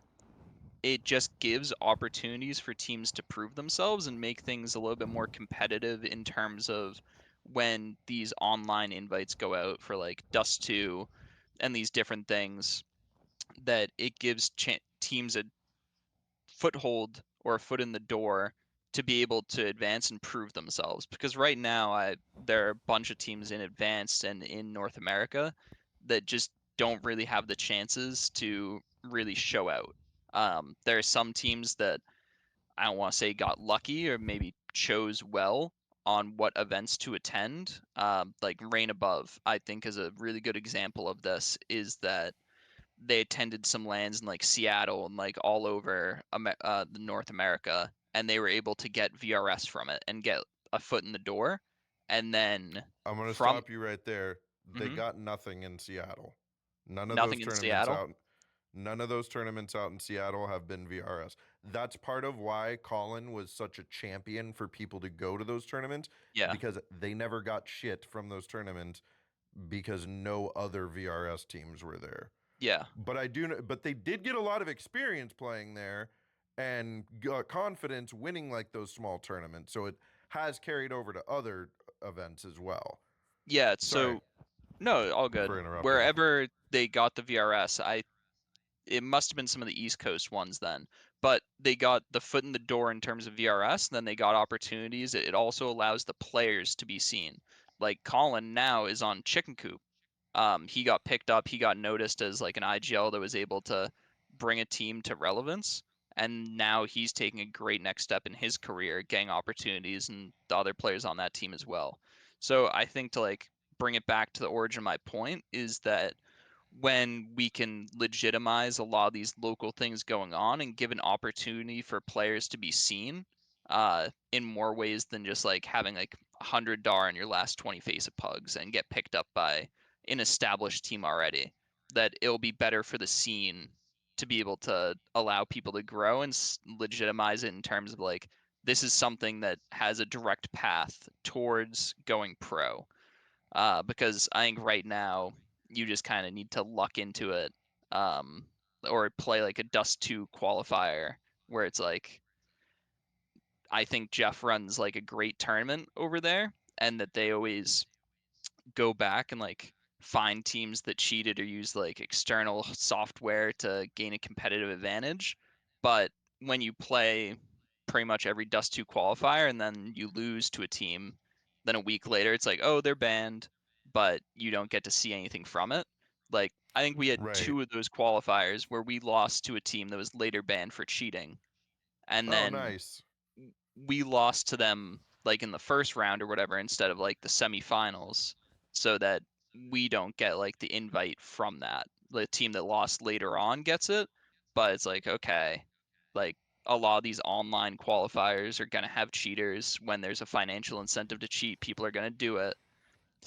it just gives opportunities for teams to prove themselves and make things a little bit more competitive in terms of when these online invites go out for like Dust 2 and these different things, that it gives teams a foothold or a foot in the door to be able to advance and prove themselves. Because right now, there are a bunch of teams in advanced and in North America that just don't really have the chances to really show out. There are some teams that I don't want to say got lucky or maybe chose well on what events to attend. Like Rain Above, I think is a really good example of this. Is that they attended some lands in like Seattle and like all over the North America, and they were able to get VRS from it and get a foot in the door, and then I'm going to from stop you right there. They mhm, got nothing in Seattle. None of those nothing in tournaments Seattle. out. None of those tournaments out in Seattle have been VRS. That's part of why Colin was such a champion for people to go to those tournaments, Yeah, because they never got shit from those tournaments because no other VRS teams were there. yeah, But I do know, but they did get a lot of experience playing there and got confidence winning like those small tournaments. So it has carried over to other events as well. yeah. Sorry So no, all for good. interrupting. Wherever they got the VRS, it must have been some of the East Coast ones then. But they got the foot in the door in terms of VRS, and then they got opportunities. It also allows the players to be seen. Like Colin now is on Chicken Coop. He got picked up. He got noticed as like an IGL that was able to bring a team to relevance, and now he's taking a great next step in his career, getting opportunities, and the other players on that team as well. So I think to like bring it back to the origin of my point is that when we can legitimize a lot of these local things going on and give an opportunity for players to be seen in more ways than just like having like $100 in your last 20 face of pugs and get picked up by an established team already, that it'll be better for the scene to be able to allow people to grow and legitimize it in terms of like this is something that has a direct path towards going pro, because I think right now you just kind of need to luck into it, um, or play like a Dust 2 qualifier where it's like I think Jeff runs like a great tournament over there, and that they always go back and like find teams that cheated or used like external software to gain a competitive advantage. But when you play pretty much every Dust 2 qualifier and then you lose to a team, then a week later it's like, oh, they're banned, but you don't get to see anything from it. Like, I think we had Right. two of those qualifiers where we lost to a team that was later banned for cheating. And Oh, then nice. we lost to them like in the first round or whatever instead of like the semifinals, so that we don't get like the invite from that. The team that lost later on gets it, but it's like, okay, like a lot of these online qualifiers are going to have cheaters. When there's a financial incentive to cheat, people are going to do it.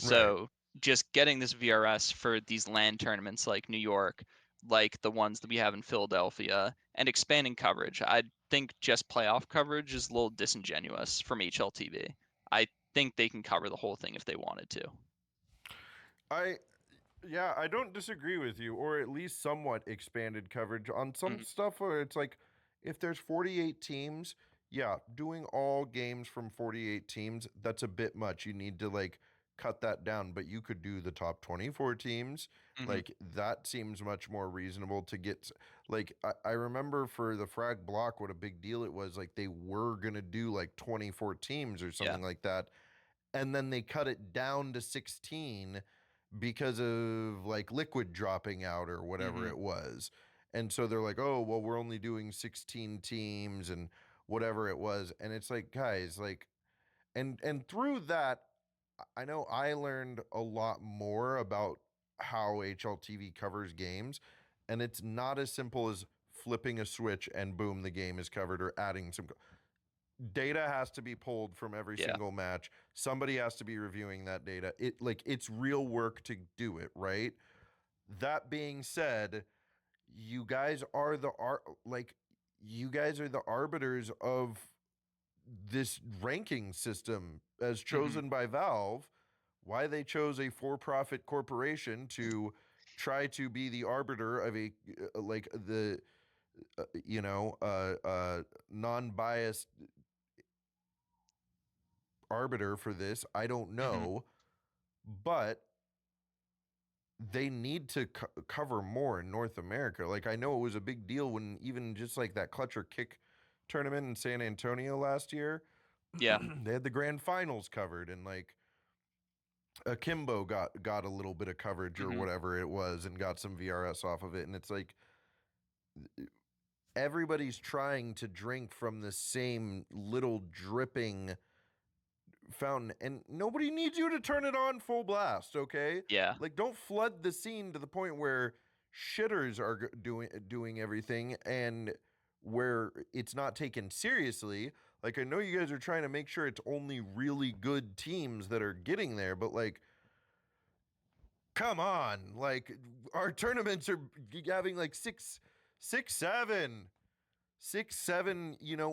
Right. So just getting this VRS for these land tournaments like New York, like the ones that we have in Philadelphia, and expanding coverage. I think just playoff coverage is a little disingenuous from HLTV. I think they can cover the whole thing if they wanted to. I Yeah, I don't disagree with you, or at least somewhat expanded coverage on some Mhm. stuff where it's like, if there's 48 teams, yeah, doing all games from 48 teams, that's a bit much. You need to like cut that down, but you could do the top 24 teams. Mhm. Like that seems much more reasonable to get. Like, I remember for the frag block, what a big deal it was. Like, they were going to do like 24 teams or Yeah. something like that. And then they cut it down to 16 because of like liquid dropping out or whatever Mhm. it was. And so they're like, oh, well, we're only doing 16 teams and whatever it was. And it's like, guys, like, and through that, I know I learned a lot more about how HLTV covers games. And it's not as simple as flipping a switch and boom, the game is covered, or adding some data has to be pulled from every Yeah. single match. Somebody has to be reviewing that data. It's real work to do it, right? That being said, you guys are you guys are the arbiters of this ranking system as Mhm. chosen by Valve. Why they chose a for-profit corporation to try to be the arbiter of a like the non-biased arbiter for this. I don't Hmm. know, but they need to cover more in North America. Like I know it was a big deal when even just like that Tr1ck tournament in San Antonio last year, Yeah. they had the grand finals covered, and like Akimbo got a little bit of coverage or Hmm. whatever it was and got some VRS off of it, and it's like everybody's trying to drink from the same little dripping fountain, and nobody needs you to turn it on full blast, okay? Yeah. Like don't flood the scene to the point where shitters are doing everything and where it's not taken seriously. Like I know you guys are trying to make sure it's only really good teams that are getting there, but like come on, like our tournaments are having like six, seven,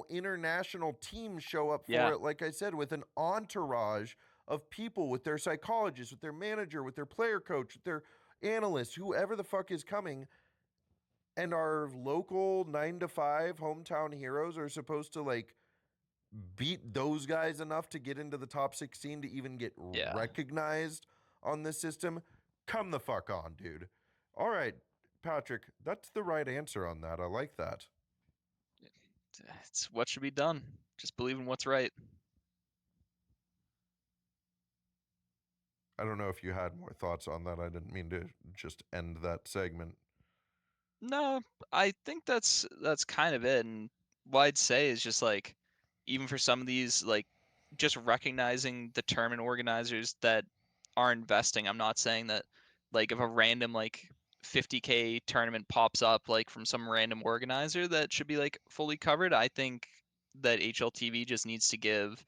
international teams show up for Yeah. it. Like I said, with an entourage of people, with their psychologist, with their manager, with their player coach, with their analyst, whoever the fuck is coming. And our local 9 to 5 hometown heroes are supposed to like beat those guys enough to get into the top 16 to even get Yeah. recognized on this system. Come the fuck on, dude. All right, Patrick, that's the right answer on that. I like that. It's what should be done. Just believe in what's right. I don't know if you had more thoughts on that. I didn't mean to just end that segment. No, I think that's kind of it. And what I'd say is just like, even for some of these, like, just recognizing the tournament organizers that are investing. I'm not saying that, like, if a random like 50K tournament pops up like from some random organizer that should be like fully covered. I think that HLTV just needs to give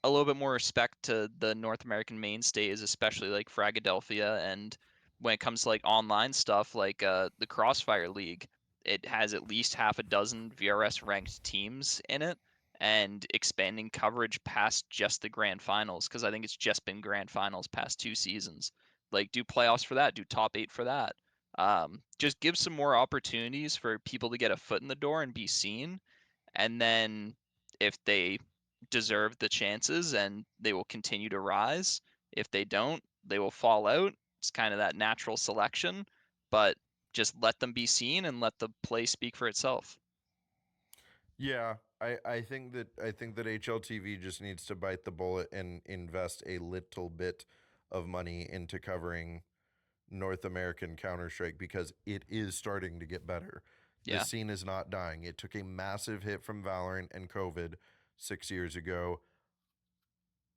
a little bit more respect to the North American mainstays, especially like Fragadelphia. And when it comes to like online stuff, like the Crossfire League, it has at least half a dozen VRS ranked teams in it, and expanding coverage past just the grand finals, because I think it's just been grand finals past 2 seasons. Like, do playoffs for that, do top 8 for that. Just give some more opportunities for people to get a foot in the door and be seen, and then if they deserve the chances, and they will continue to rise. If they don't, they will fall out. It's kind of that natural selection, but just let them be seen and let the play speak for itself. Yeah, I think that HLTV just needs to bite the bullet and invest a little bit of money into covering North American Counter-Strike because it is starting to get better. The Yeah. scene is not dying. It took a massive hit from Valorant and COVID 6 years ago.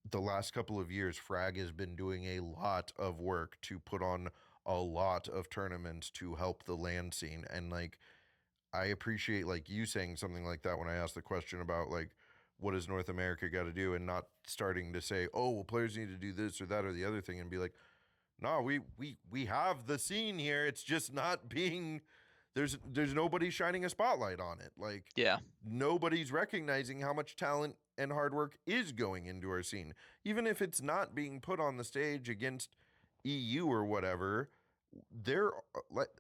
The last couple of years, Frag has been doing a lot of work to put on a lot of tournaments to help the land scene. And like, I appreciate like you saying something like that when I asked the question about like, what does North America got to do, and not starting to say, oh, well, players need to do this or that or the other thing, and be like, no, we have the scene here. It's just not being there's nobody shining a spotlight on it. Like Yeah. nobody's recognizing how much talent and hard work is going into our scene. Even if it's not being put on the stage against EU or whatever, there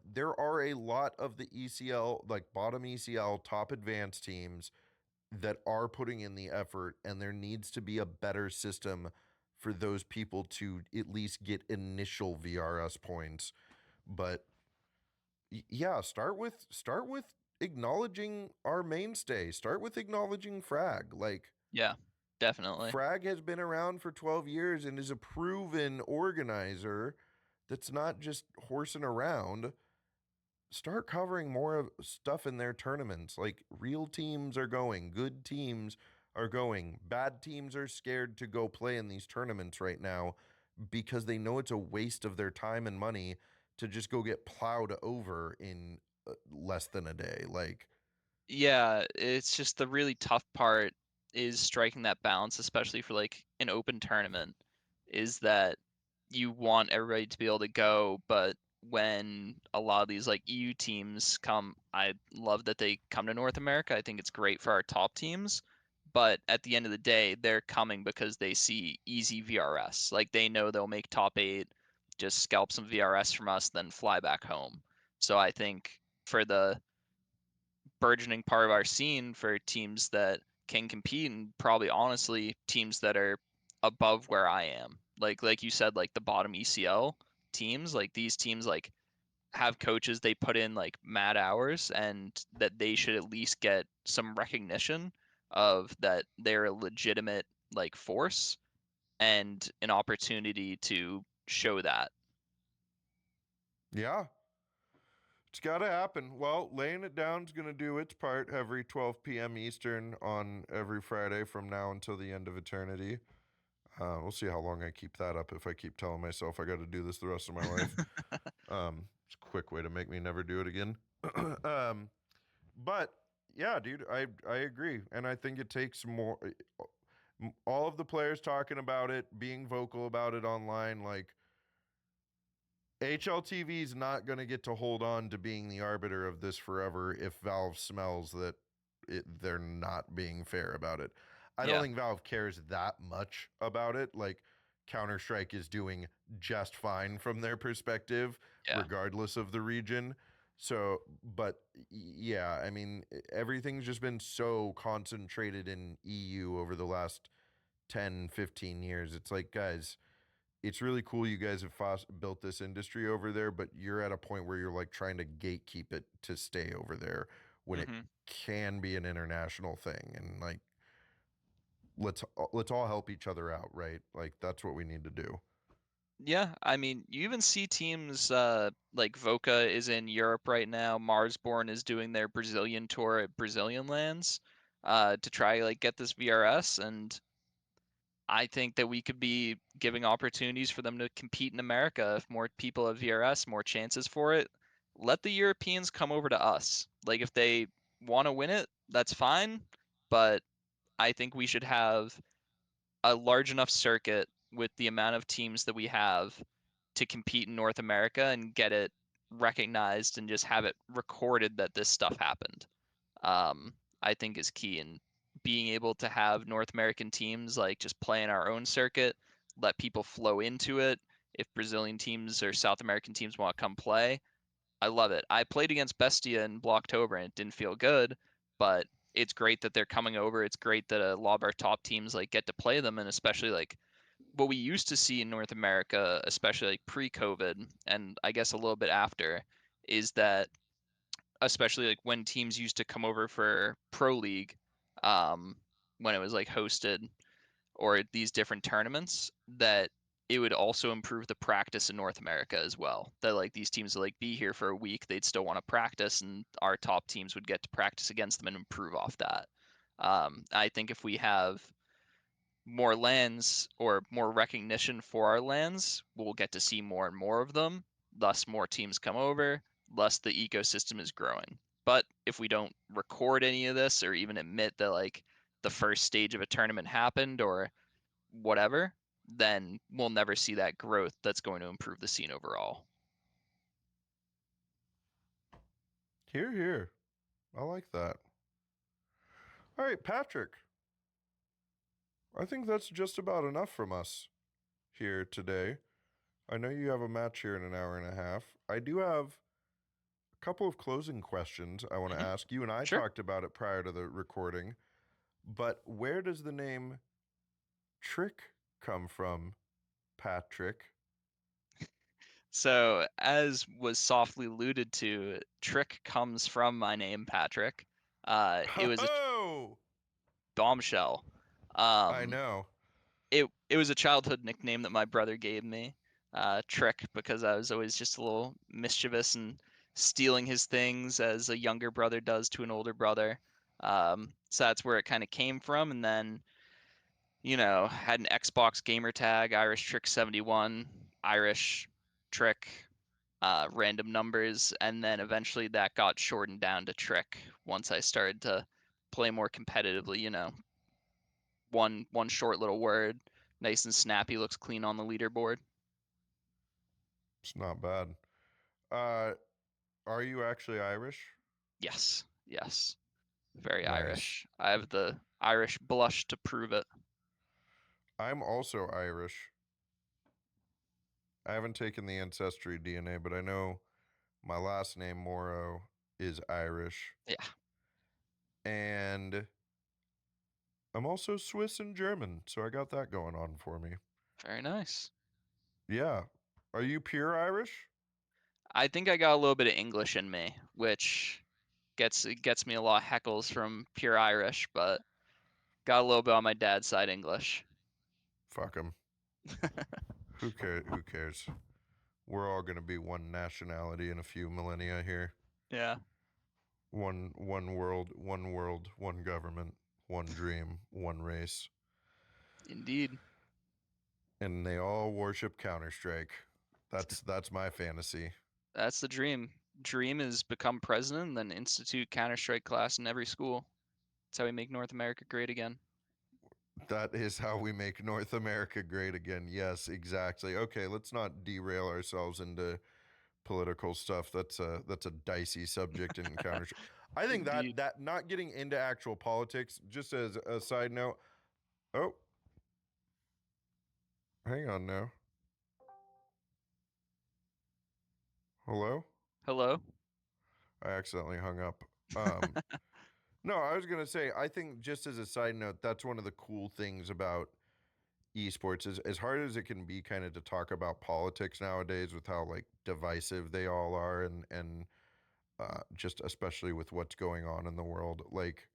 there are a lot of the ECL, like bottom ECL top advanced teams that are putting in the effort, and there needs to be a better system for those people to at least get initial VRS points. But yeah, start with acknowledging our mainstay. Start with acknowledging Frag. Like Yeah. Definitely. Frag has been around for 12 years and is a proven organizer that's not just horsing around. Start covering more of stuff in their tournaments. Like real teams are going, good teams are going, bad teams are scared to go play in these tournaments right now because they know it's a waste of their time and money to just go get plowed over in less than a day. Like, Yeah, it's just the really tough part is striking that balance, especially for like an open tournament, is that you want everybody to be able to go, but when a lot of these like EU teams come, I love that they come to North America. I think it's great for our top teams, but at the end of the day, they're coming because they see easy VRS. Like, they know they'll make top 8, just scalp some VRS from us, then fly back home. So I think for the burgeoning part of our scene, for teams that can compete, and probably honestly teams that are above where I am, like you said, like the bottom ECL teams, like these teams like have coaches, they put in like mad hours, and that they should at least get some recognition of that they're a legitimate like force and an opportunity to show that. Yeah, it's got to happen. Well, laying it down is going to do its part every 12 p.m. Eastern on every Friday from now until the end of eternity. We'll see how long I keep that up if I keep telling myself I got to do this the rest of my life. It's a quick way to make me never do it again. um, but yeah, dude, I agree, and I think it takes more. All of the players talking about it, being vocal about it online, like HLTV is not going to get to hold on to being the arbiter of this forever if Valve smells that they're not being fair about it. I don't Yeah, think Valve cares that much about it. Like, Counter-Strike is doing just fine from their perspective, yeah. regardless of the region. So, but yeah, I mean, everything's just been so concentrated in EU over the last 10, 15 years. It's like, guys, it's really cool you guys have built this industry over there, but you're at a point where you're like trying to gatekeep it to stay over there when it Hmm. can be an international thing. And like, let's all help each other out, right? Like, that's what we need to do. Yeah, I mean, you even see teams like Voca is in Europe right now. Marsborn is doing their Brazilian tour at Brazilian lands to try like get this VRS, and I think that we could be giving opportunities for them to compete in America. If more people have VRS, more chances for it. Let the Europeans come over to us. Like if they want to win it, that's fine, but I think we should have a large enough circuit with the amount of teams that we have to compete in North America and get it recognized and just have it recorded that this stuff happened. I think is key in being able to have North American teams like just play in our own circuit, let people flow into it. If Brazilian teams or South American teams want to come play, I love it. I played against Bestia in Blocktober and it didn't feel good, but it's great that they're coming over. It's great that a lot of our top teams like get to play them, and especially like what we used to see in North America, especially like pre-COVID and I guess a little bit after, is that especially like when teams used to come over for Pro League, um, when it was like hosted or these different tournaments, that it would also improve the practice in North America as well. That like these teams would like be here for a week, they'd still want to practice, and our top teams would get to practice against them and improve off that. I think if we have more lands or more recognition for our lands, we'll get to see more and more of them. Thus, more teams come over, thus the ecosystem is growing. But if we don't record any of this or even admit that like the first stage of a tournament happened or whatever, then we'll never see that growth that's going to improve the scene overall. Here, here. I like that. All right, Patrick. I think that's just about enough from us here today. I know you have a match here in an hour and a half. I do have a couple of closing questions I want to Hmm. ask. You and I Sure. talked about it prior to the recording, but where does the name Trick come from, Patrick? So, as was softly alluded to, Trick comes from my name, Patrick. It was a Oh, bombshell. I Um, know. it was a childhood nickname that my brother gave me, Trick, because I was always just a little mischievous and stealing his things as a younger brother does to an older brother. So that's where it kind of came from, and then had an Xbox gamer tag, Irish Trick 71, Irish Trick, random numbers, and then eventually that got shortened down to Trick once I started to play more competitively. One short little word, nice and snappy, looks clean on the leaderboard. It's not bad. Uh, are you actually Irish? Yes, yes, very Nice. Irish. I have the Irish blush to prove it. I'm also Irish. I haven't taken the ancestry DNA, but I know my last name Morrow is Irish, Yeah, and I'm also Swiss and German, so I got that going on for me. very nice. Yeah. Are you pure Irish? I think I got a little bit of English in me, which gets me a lot of heckles from pure Irish, but got a little bit on my dad's side English. Fuck them. Who cares? Who cares? We're all gonna be one nationality in a few millennia here. Yeah, One world, one government, one dream, one race, indeed. and they all worship Counter-Strike. That's my fantasy. That's the dream. Dream is become president and then institute Counter-Strike class in every school. That's how we make North America great again. That is how we make North America great again. Yes, exactly. Okay, let's not derail ourselves into political stuff. That's a dicey subject in Counter. I think that Indeed. that not getting into actual politics. Just as a side note. Oh, hang on now. Hello. Hello? I accidentally hung up. Um, no, I was gonna say. I think just as a side note, that's one of the cool things about esports is as hard as it can be kind of to talk about politics nowadays with how like divisive they all are and just especially with what's going on in the world, like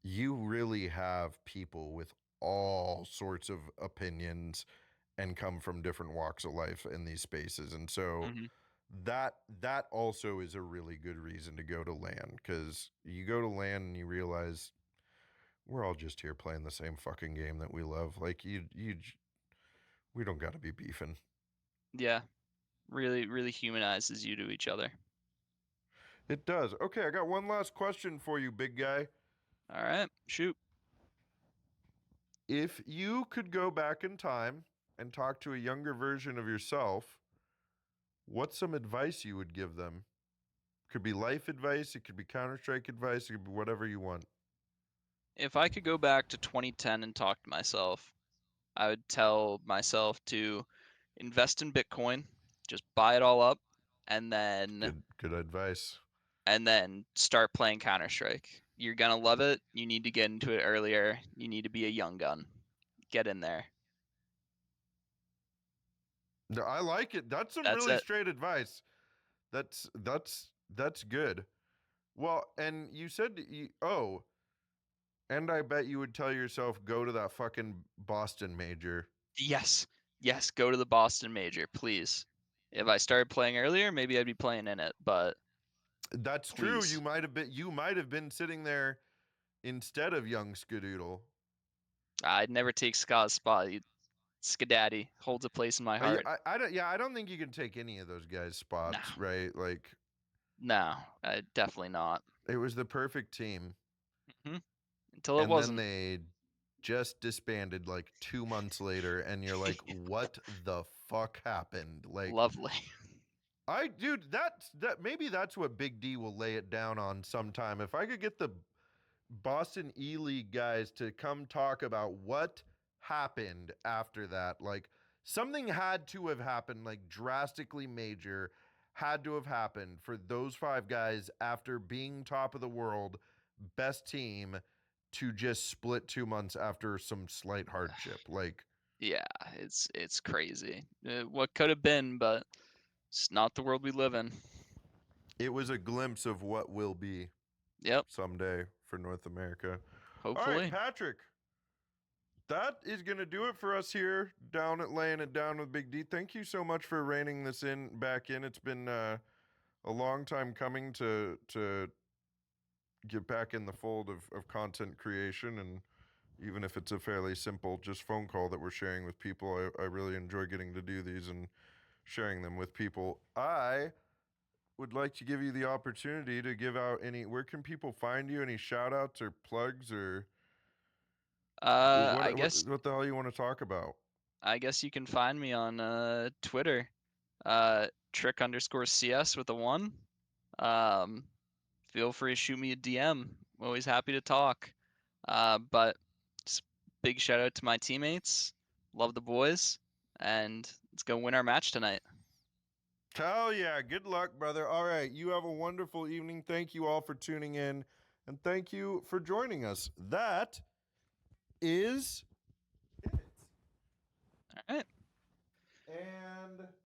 you really have people with all sorts of opinions and come from different walks of life in these spaces, and so Hmm. that also is a really good reason to go to LAN, because you go to LAN and you realize we're all just here playing the same fucking game that we love. Like we don't got to be beefing. Yeah, really, really humanizes you to each other. It does. Okay, I got one last question for you, big guy. All right, shoot. If you could go back in time and talk to a younger version of yourself, what's some advice you would give them? Could be life advice, it could be Counter-Strike advice, it could be whatever you want. If I could go back to 2010 and talk to myself, I would tell myself to invest in Bitcoin, just buy it all up, and then Good advice. start playing Counter-Strike. You're gonna love it. You need to get into it earlier. You need to be a young gun. Get in there. No, I like it. That's some That's really it. straight advice. That's good. Well, and you said oh, and I bet you would tell yourself go to that fucking Boston major. Yes. Yes, go to the Boston Major, please. If I started playing earlier, maybe I'd be playing in it, but That's true. please. You might have been sitting there instead of young Skadoodle. I'd never take Scott's spot. Skadaddy holds a place in my heart. I don't yeah, I don't think you can take any of those guys' No. spots, right? Like No, definitely not. it was the perfect team, Hmm. Until it and then wasn't. they just disbanded like 2 months later, and you're like, "What the fuck happened?" Like Lovely. I dude, that maybe that's what Big D will lay it down on sometime. If I could get the Boston E League guys to come talk about what happened after that. Like something had to have happened, like drastically major, had to have happened for those five guys after being top of the world, best team, to just split 2 months after some slight hardship. Like Yeah, it's crazy. What could have been, but it's not the world we live in. it was a glimpse of what will be Yep, someday for North America. All right, hopefully. Patrick. That is going to do it for us here down at Laying It Down with Big D. Thank you so much for reining this back in. It's been a long time coming to get back in the fold of content creation, and even if it's a fairly simple just phone call that we're sharing with people, I really enjoy getting to do these and sharing them with people. I would like to give you the opportunity to give out where can people find you, any shout outs or plugs, or I guess what the hell you want to talk about? you can find me on Twitter, Tr1ck_CS with a one. Um, Feel free to shoot me a DM. Always happy to talk. But just big shout out to my teammates. Love the boys. and let's go win our match tonight. Hell yeah. Good luck, brother. All right. You have a wonderful evening. Thank you all for tuning in, and thank you for joining us. That is it. All right. And